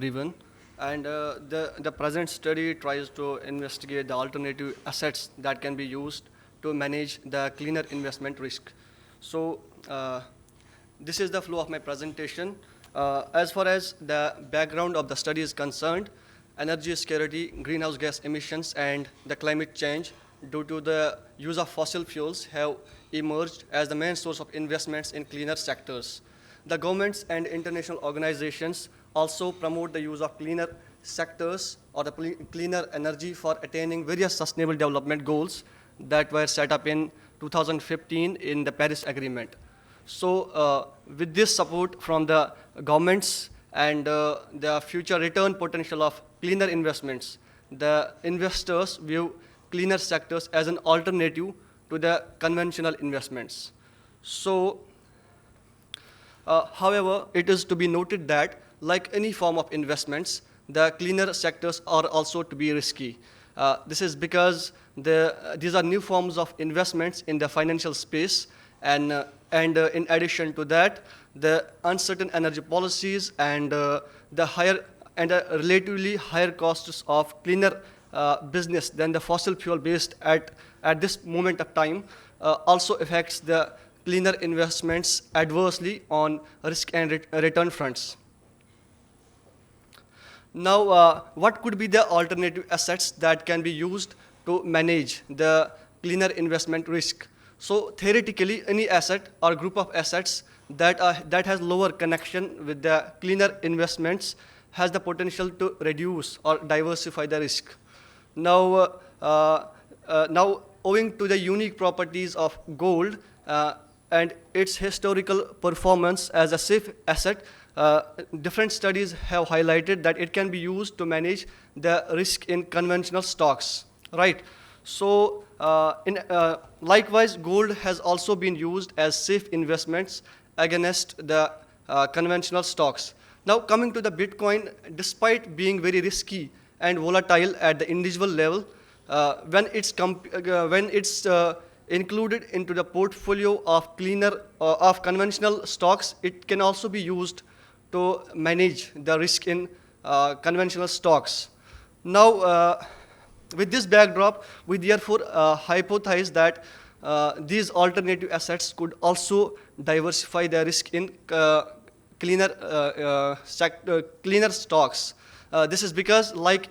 everyone. And the present study tries to investigate the alternative assets that can be used to manage the cleaner investment risk. So this is the flow of my presentation. As far as the background of the study is concerned, energy security, greenhouse gas emissions, and the climate change due to the use of fossil fuels have emerged as the main source of investments in cleaner sectors. The governments and international organizations also promote the use of cleaner sectors or the cleaner energy for attaining various sustainable development goals that were set up in 2015 in the Paris Agreement. So with this support from the governments and the future return potential of cleaner investments, the investors view cleaner sectors as an alternative to the conventional investments. So, however, it is to be noted that, like any form of investments, the cleaner sectors are also to be risky. This is because these are new forms of investments in the financial space, and in addition to that, the uncertain energy policies and the higher and relatively higher costs of cleaner business than the fossil fuel based at this moment of time also affects the cleaner investments adversely on risk and return fronts. Now, what could be the alternative assets that can be used to manage the cleaner investment risk? So theoretically, any asset or group of assets that has lower connection with the cleaner investments has the potential to reduce or diversify the risk. Now, owing to the unique properties of gold and its historical performance as a safe asset, different studies have highlighted that it can be used to manage the risk in conventional stocks, right? So, likewise, gold has also been used as safe investments against the conventional stocks. Now, coming to the Bitcoin, despite being very risky and volatile at the individual level, when it's included into the portfolio of conventional stocks, it can also be used to manage the risk in conventional stocks. Now, with this backdrop, we therefore hypothesize that these alternative assets could also diversify the risk in cleaner stocks. This is because, like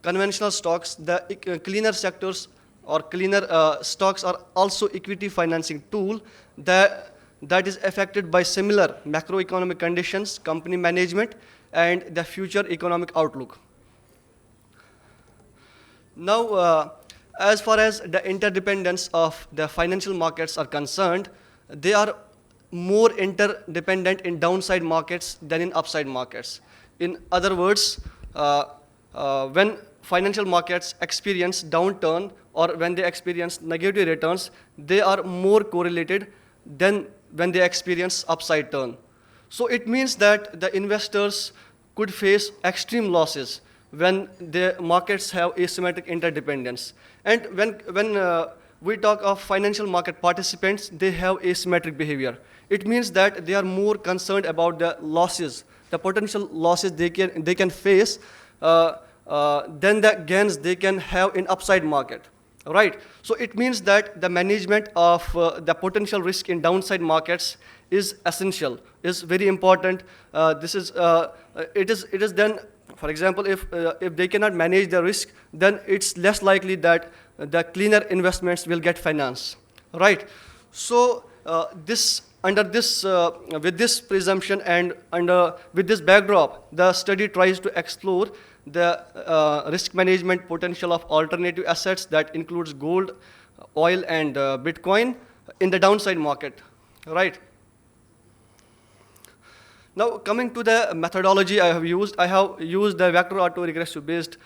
conventional stocks, the cleaner sectors or cleaner stocks are also equity financing tool that is affected by similar macroeconomic conditions, company management, and the future economic outlook. Now, as far as the interdependence of the financial markets are concerned, they are more interdependent in downside markets than in upside markets. In other words, when financial markets experience downturn or when they experience negative returns, they are more correlated than when they experience upside turn. So it means that the investors could face extreme losses when the markets have asymmetric interdependence. And when we talk of financial market participants, they have asymmetric behavior. It means that they are more concerned about the losses, the potential losses they can face than the gains they can have in upside market, right? So it means that the management of the potential risk in downside markets is essential, is very important. It is then, for example, if they cannot manage the risk, then it's less likely that the cleaner investments will get financed, right? So with this presumption and with this backdrop, the study tries to explore the risk management potential of alternative assets that includes gold, oil, and Bitcoin in the downside market, right? Now, coming to the methodology I have used the vector autoregressive based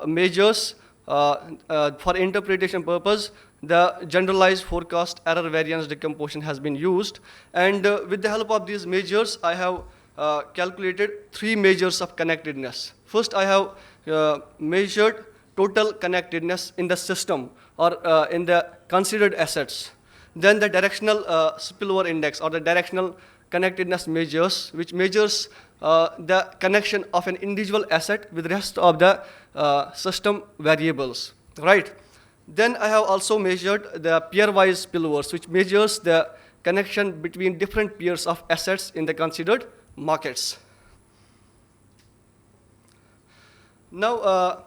measures for interpretation purpose. The generalized forecast error variance decomposition has been used, and with the help of these measures, I have calculated 3 measures of connectedness. First, I have measured total connectedness in the system or in the considered assets. Then the directional spillover index or the directional connectedness measures, which measures the connection of an individual asset with the rest of the system variables, right? Then I have also measured the pair-wise spillovers, which measures the connection between different pairs of assets in the considered markets. Now,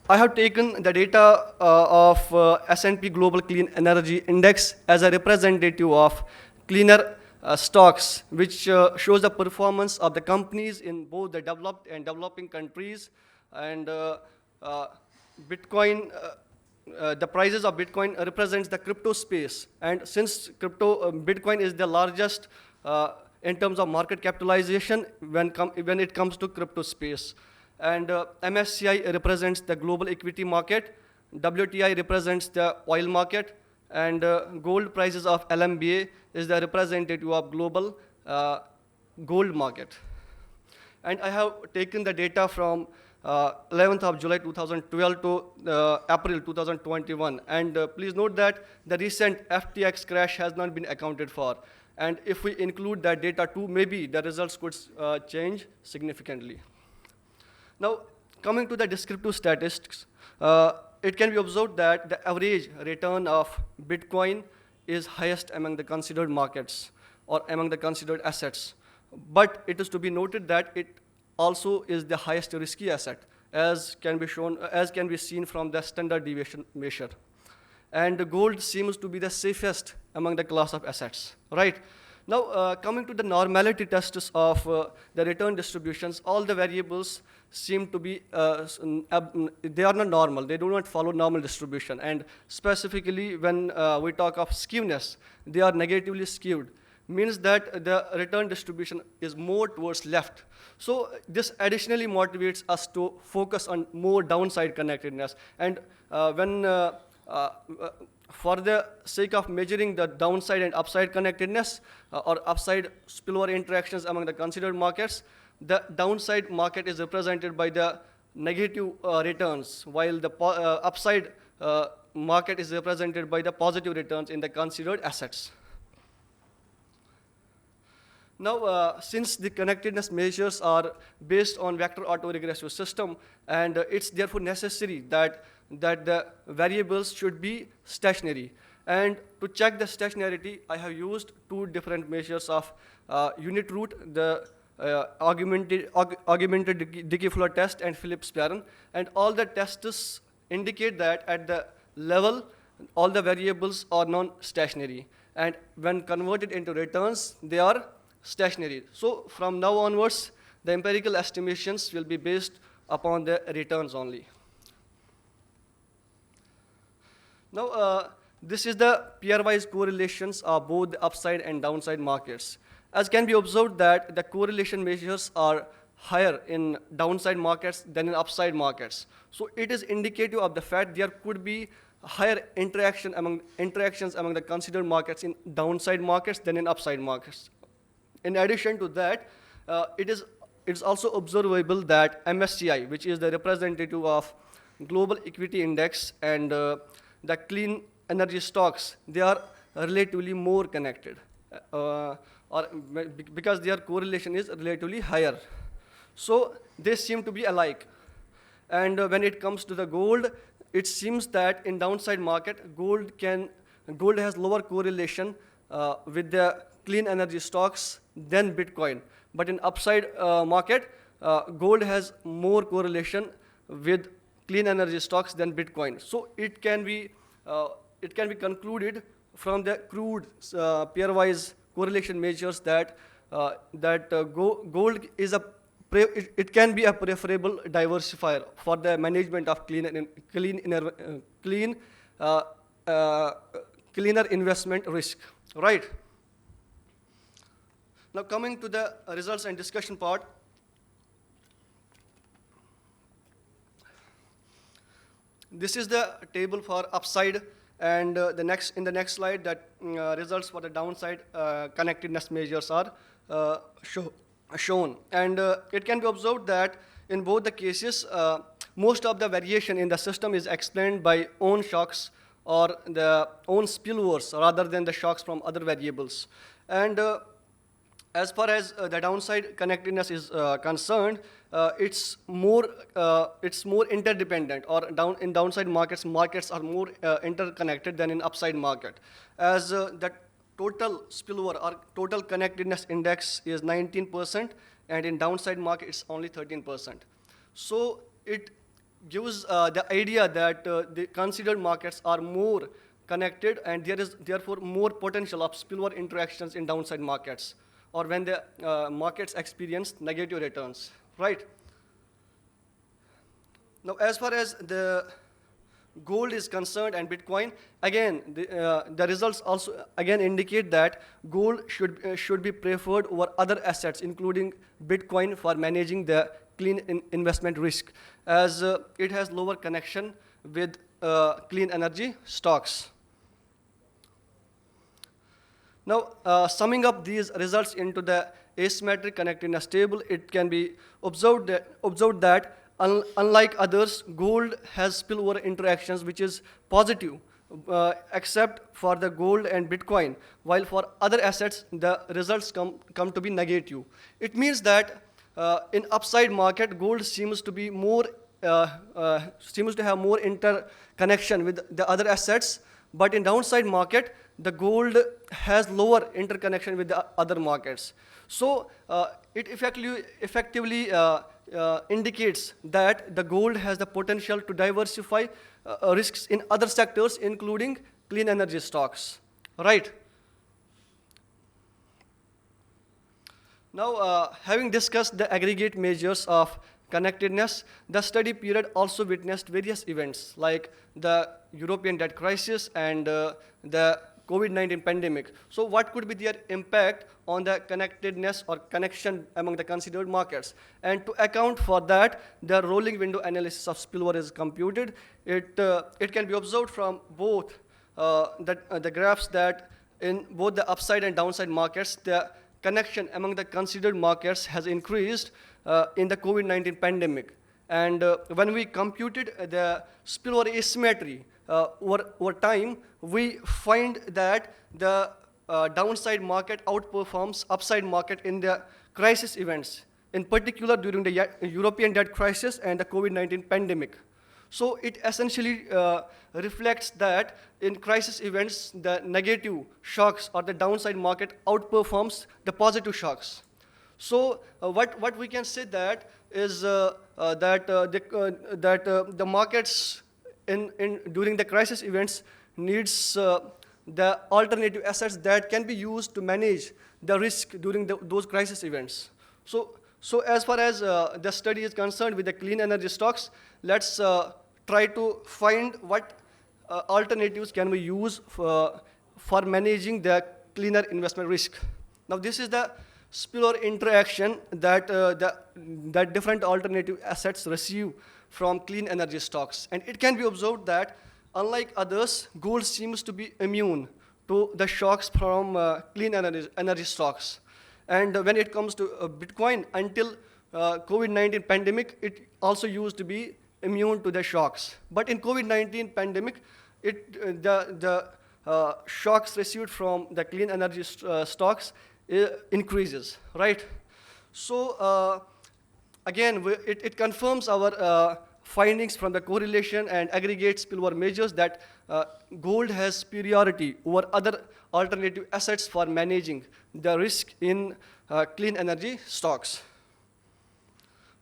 I have taken the data of S&P Global Clean Energy Index as a representative of cleaner stocks, which shows the performance of the companies in both the developed and developing countries. And Bitcoin, the prices of Bitcoin represents the crypto space. And since Bitcoin is the largest in terms of market capitalization when it comes to crypto space. And MSCI represents the global equity market, WTI represents the oil market, and gold prices of LMBA is the representative of global gold market. And I have taken the data from 11th of July 2012 to April 2021. And please note that the recent FTX crash has not been accounted for. And if we include that data too, maybe the results could change significantly. Now, coming to the descriptive statistics, it can be observed that the average return of Bitcoin is highest among the considered markets or among the considered assets. But it is to be noted that it also is the highest risky asset, as can be seen from the standard deviation measure. And gold seems to be the safest among the class of assets, right? Now, coming to the normality tests of the return distributions, all the variables seem to be, they are not normal. They do not follow normal distribution. And specifically, when we talk of skewness, they are negatively skewed. Means that the return distribution is more towards left. So this additionally motivates us to focus on more downside connectedness. And for the sake of measuring the downside and upside connectedness or upside spillover interactions among the considered markets, the downside market is represented by the negative returns, while the upside market is represented by the positive returns in the considered assets. Now, since the connectedness measures are based on vector autoregressive system, and it's therefore necessary that the variables should be stationary. And to check the stationarity, I have used two different measures of unit root, the augmented decay flow test and Phillips pattern. And all the tests indicate that at the level, all the variables are non-stationary. And when converted into returns, they are stationary. So from now onwards, the empirical estimations will be based upon the returns only. Now, this is the pairwise correlations of both the upside and downside markets. As can be observed that the correlation measures are higher in downside markets than in upside markets. So it is indicative of the fact there could be higher interactions among the considered markets in downside markets than in upside markets. In addition to that, it's also observable that MSCI, which is the representative of global equity index, and the clean energy stocks, they are relatively more connected, because their correlation is relatively higher. So they seem to be alike. And when it comes to the gold, it seems that in downside market, gold has lower correlation with the clean energy stocks than Bitcoin. But in upside market, gold has more correlation with clean energy stocks than Bitcoin. So it can be concluded from the crude pairwise correlation measures that gold is it can be a preferable diversifier for the management of cleaner investment risk, right? Now, coming to the results and discussion part, this is the table for upside, and in the next slide, that results for the downside connectedness measures are shown. And it can be observed that in both the cases, most of the variation in the system is explained by own shocks or the own spillovers rather than the shocks from other variables. And As far as the downside connectedness is concerned, it's more interdependent. Or in downside markets are more interconnected than in upside market, as the total spillover or total connectedness index is 19%, and in downside market it's only 13%. So it gives the idea that the considered markets are more connected, and there is therefore more potential of spillover interactions in downside markets, or when the markets experience negative returns, right? Now, as far as the gold is concerned and Bitcoin, again, the results also again indicate that gold should be preferred over other assets, including Bitcoin, for managing the clean investment risk, as it has lower connection with clean energy stocks. Now, summing up these results into the asymmetric connectedness table, it can be observed that unlike others, gold has spillover interactions which is positive, except for the gold and Bitcoin, while for other assets, the results come to be negative. It means that in upside market, gold seems to be more seems to have more interconnection with the other assets, but in downside market, the gold has lower interconnection with the other markets. So it effectively indicates that the gold has the potential to diversify risks in other sectors, including clean energy stocks, right? Now, having discussed the aggregate measures of connectedness, the study period also witnessed various events like the European debt crisis and the COVID-19 pandemic. So what could be their impact on the connectedness or connection among the considered markets? And to account for that, the rolling window analysis of spillover is computed. It can be observed from both the graphs that in both the upside and downside markets, the connection among the considered markets has increased in the COVID-19 pandemic. And when we computed the spillover asymmetry over time, we find that the downside market outperforms upside market in the crisis events, in particular during the European debt crisis and the COVID-19 pandemic. So it essentially reflects that in crisis events, the negative shocks or the downside market outperforms the positive shocks. So what we can say that is that the markets during the crisis events needs the alternative assets that can be used to manage the risk during those crisis events. So as far as the study is concerned with the clean energy stocks, let's try to find what alternatives can we use for managing the cleaner investment risk. Now, this is the spillover interaction that that different alternative assets receive from clean energy stocks. And it can be observed that, unlike others, gold seems to be immune to the shocks from clean energy stocks. And when it comes to Bitcoin, until COVID-19 pandemic, it also used to be immune to the shocks. But in COVID-19 pandemic, the shocks received from the clean energy stocks increases, right? So again, it confirms our findings from the correlation and aggregate spillover measures that gold has superiority over other alternative assets for managing the risk in clean energy stocks.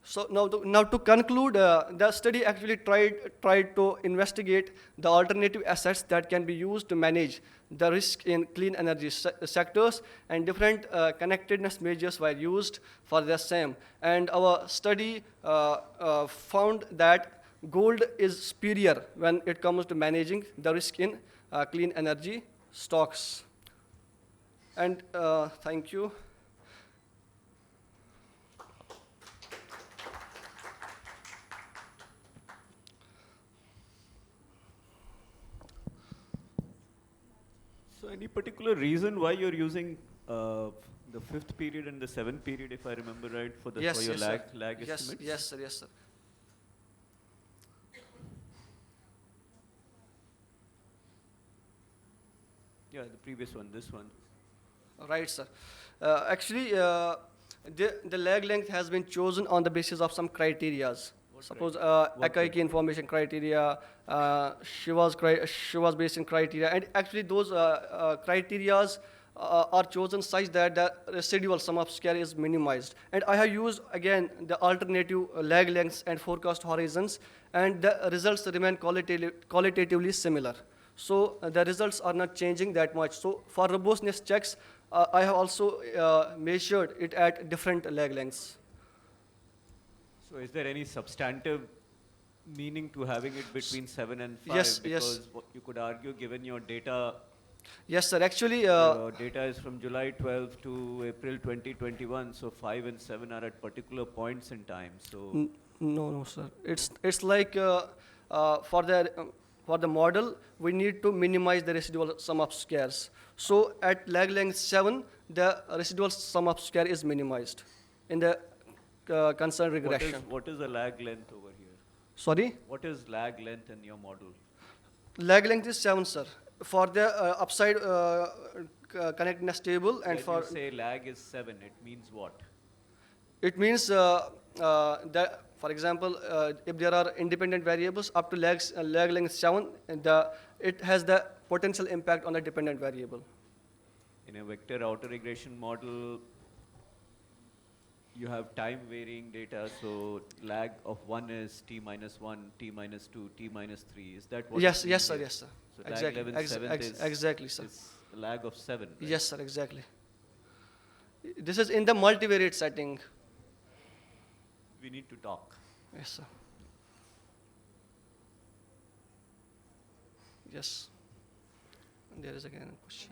So now to conclude, the study actually tried to investigate the alternative assets that can be used to manage the risk in clean energy sectors, and different connectedness measures were used for the same. And our study found that gold is superior when it comes to managing the risk in clean energy stocks. And thank you. So any particular reason why you're using the 5th period and the 7th period, if I remember right, for your lag estimates? Yes, sir. Yeah, the previous one, this one. Right, sir. Actually, the lag length has been chosen on the basis of some criterias. Suppose Akaiki information criteria, she was based in criteria, and actually those criterias are chosen such that the residual sum of square is minimized. And I have used again the alternative lag lengths and forecast horizons, and the results remain qualitatively similar. So the results are not changing that much. So for robustness checks, I have also measured it at different lag lengths. So is there any substantive meaning to having it between 7 and 5? Yes, because yes. what you could argue, given your data, Yes, sir. Actually, your data is from July 12 to April 2021, so 5 and 7 are at particular points in time. So no, sir. It's like for the model, we need to minimize the residual sum of squares. So at lag length 7, the residual sum of square is minimized in the concerned regression. what is the lag length over here? Sorry? What is lag length in your model? Lag length is 7, sir. For the upside connectedness table, and When for you say lag is 7, it means what? it means that, for example, if there are independent variables up to lag length 7, it has the potential impact on the dependent variable. In a vector outer regression model, you have time varying data, so lag of 1 is t minus 1, t minus 2, t minus 3. Is that what? Yes, sir. So Exactly. lag 11/7 Exactly, sir. is a lag of 7. Right? Yes, sir. Exactly. This is in the multivariate setting. We need to talk. Yes, sir. Yes. There is again a question.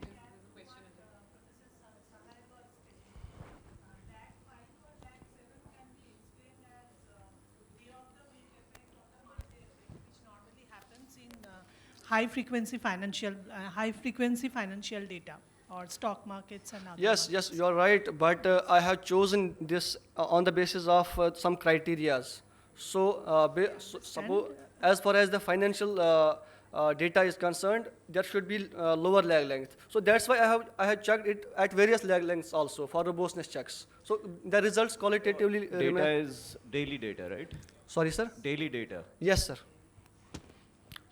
High frequency financial data or stock markets and other Yes, markets. you are right. But I have chosen this on the basis of some criterias. So, suppose as far as the financial data is concerned, there should be lower lag length. So that's why I have checked it at various lag lengths also for robustness checks. So the results qualitatively Data remain. is daily data, right? Sorry, sir. Daily data. Yes, sir.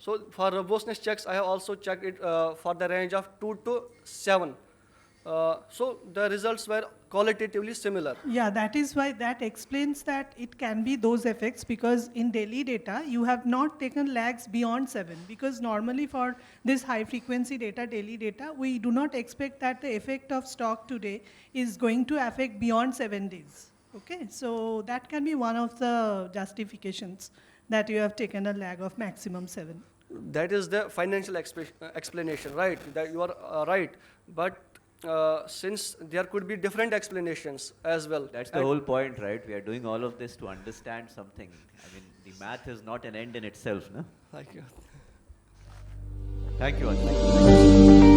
So for robustness checks, I have also checked it for the range of 2 to 7. So the results were qualitatively similar. Yeah, that is why that explains that it can be those effects, because in daily data, you have not taken lags beyond 7, because normally for this high frequency data, daily data, we do not expect that the effect of stock today is going to affect beyond 7 days. Okay, so that can be one of the justifications that you have taken a lag of maximum 7. That is the financial explanation, right? That you are right. But since there could be different explanations as well. That's the whole point, right? We are doing all of this to understand something. I mean, the math is not an end in itself, no? Thank you. Thank you, Anil.